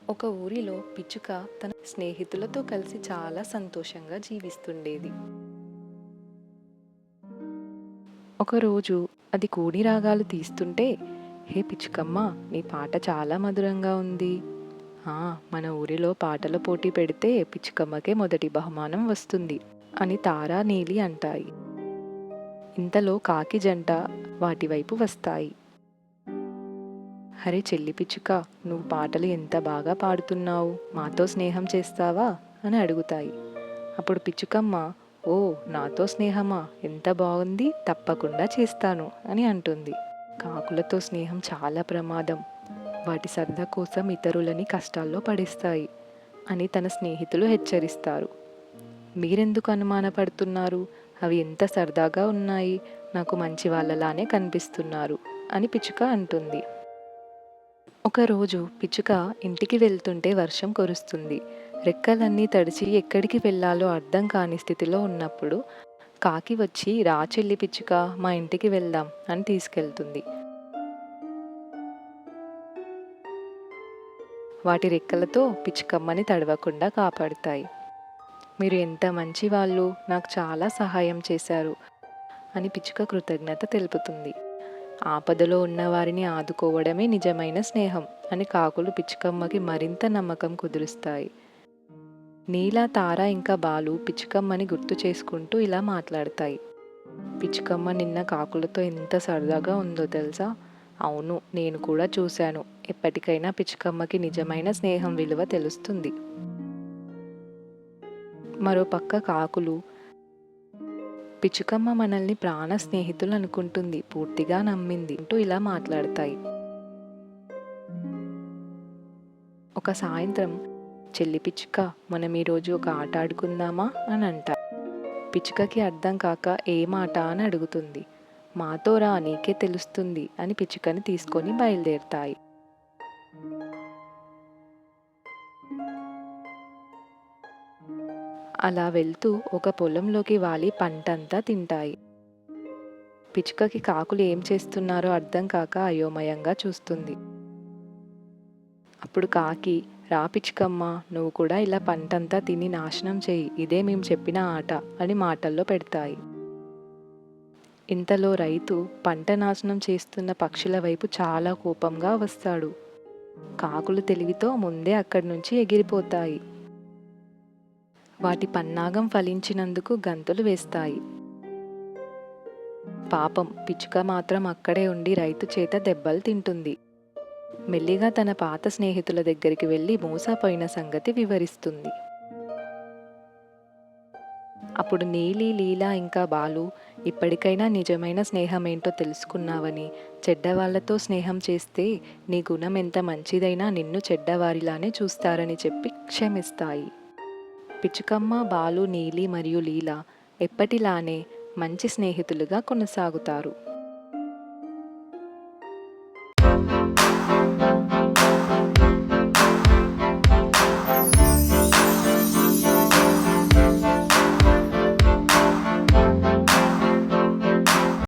ఒక ఊరిలో పిచ్చుక తన స్నేహితులతో కలిసి చాలా సంతోషంగా జీవిస్తుండేది. ఒకరోజు అది కూని రాగాలు తీస్తుంటే, హే పిచ్చుకమ్మ, నీ పాట చాలా మధురంగా ఉంది. ఆ, మన ఊరిలో పాటల పోటీ పెడితే పిచ్చుకమ్మకే మొదటి బహుమానం వస్తుంది అని తారా నీలి అంటాయి. ఇంతలో కాకి జంట వాటి వైపు వస్తాయి. అరే చెల్లి పిచ్చుక, నువ్వు పాటలు ఎంత బాగా పాడుతున్నావు, మాతో స్నేహం చేస్తావా అని అడుగుతాయి. అప్పుడు పిచ్చుకమ్మ, ఓ, నాతో స్నేహమా, ఎంత బాగుంది, తప్పకుండా చేస్తాను అని అంటుంది. కాకులతో స్నేహం చాలా ప్రమాదం, వాటి సరదా కోసం ఇతరులని కష్టాల్లో పడేస్తాయి అని తన స్నేహితులు హెచ్చరిస్తారు. మీరెందుకు అనుమానపడుతున్నారు, అవి ఎంత సరదాగా ఉన్నాయి, నాకు మంచి వాళ్ళలానే కనిపిస్తున్నారు అని పిచ్చుక అంటుంది. ఒకరోజు పిచ్చుక ఇంటికి వెళ్తుంటే వర్షం కురుస్తుంది. రెక్కలన్నీ తడిచి ఎక్కడికి వెళ్ళాలో అర్థం కాని స్థితిలో ఉన్నప్పుడు కాకి వచ్చి, రా చెల్లి పిచ్చుక, మా ఇంటికి వెళ్దాం అని తీసుకెళ్తుంది. వాటి రెక్కలతో పిచ్చుకమ్మని తడవకుండా కాపాడుతాయి. మీరు ఎంత మంచి వాళ్ళు, నాకు చాలా సహాయం చేశారు అని పిచ్చుక కృతజ్ఞత తెలుపుతుంది. ఆపదలో ఉన్నవారిని ఆదుకోవడమే నిజమైన స్నేహం అని కాకులు పిచ్చుకమ్మకి మరింత నమ్మకం కుదురుస్తాయి. నీల, తార ఇంకా బాలు పిచ్చుకమ్మని గుర్తు చేసుకుంటూ ఇలా మాట్లాడతాయి. పిచ్చుకమ్మ నిన్న కాకులతో ఎంత సరదాగా ఉందో తెలుసా? అవును, నేను కూడా చూశాను. ఎప్పటికైనా పిచ్చుకమ్మకి నిజమైన స్నేహం విలువ తెలుస్తుంది. మరోపక్క కాకులు, పిచ్చుకమ్మ మనల్ని ప్రాణ స్నేహితులు అనుకుంటుంది, పూర్తిగా నమ్మింది అంటూ ఇలా మాట్లాడతాయి. ఒక సాయంత్రం, చెల్లి పిచ్చుక, మనం ఈరోజు ఒక ఆట ఆడుకుందామా అని అంటారు. పిచ్చుకకి అర్థం కాక ఏ మాట అని అడుగుతుంది. మాతో రా, నీకే తెలుస్తుంది అని పిచ్చుకని తీసుకొని బయలుదేరుతాయి. అలా వెళ్తూ ఒక పొలంలోకి వాలి పంటంతా తింటాయి. పిచ్చుకకి కాకులు ఏం చేస్తున్నారో అర్థం కాక అయోమయంగా చూస్తుంది. అప్పుడు కాకి, రా పిచ్చుకమ్మ, నువ్వు కూడా ఇలా పంటంతా తిని నాశనం చేయి, ఇదే మేము చెప్పిన ఆట అని మాటల్లో పెడతాయి. ఇంతలో రైతు పంట నాశనం చేస్తున్న పక్షుల వైపు చాలా కోపంగా వస్తాడు. కాకులు తెలివితో ముందే అక్కడి నుంచి ఎగిరిపోతాయి. వాటి పన్నాగం ఫలించినందుకు గంతులు వేస్తాయి. పాపం పిచ్చుక మాత్రం అక్కడే ఉండి రైతు చేత దెబ్బలు తింటుంది. మెల్లిగా తన పాత స్నేహితుల దగ్గరికి వెళ్ళి మోసపోయిన సంగతి వివరిస్తుంది. అప్పుడు నీలి, లీల ఇంకా బాలు, ఇప్పటికైనా నిజమైన స్నేహం ఏంటో తెలుసుకున్నావని, చెడ్డవాళ్లతో స్నేహం చేస్తే నీ గుణం ఎంత మంచిదైనా నిన్ను చెడ్డవారిలానే చూస్తారని చెప్పి క్షమిస్తాయి. పిచ్చుకమ్మ, బాలు, నీలి మరియు లీల ఎప్పటిలానే మంచి స్నేహితులుగా కొనసాగుతారు.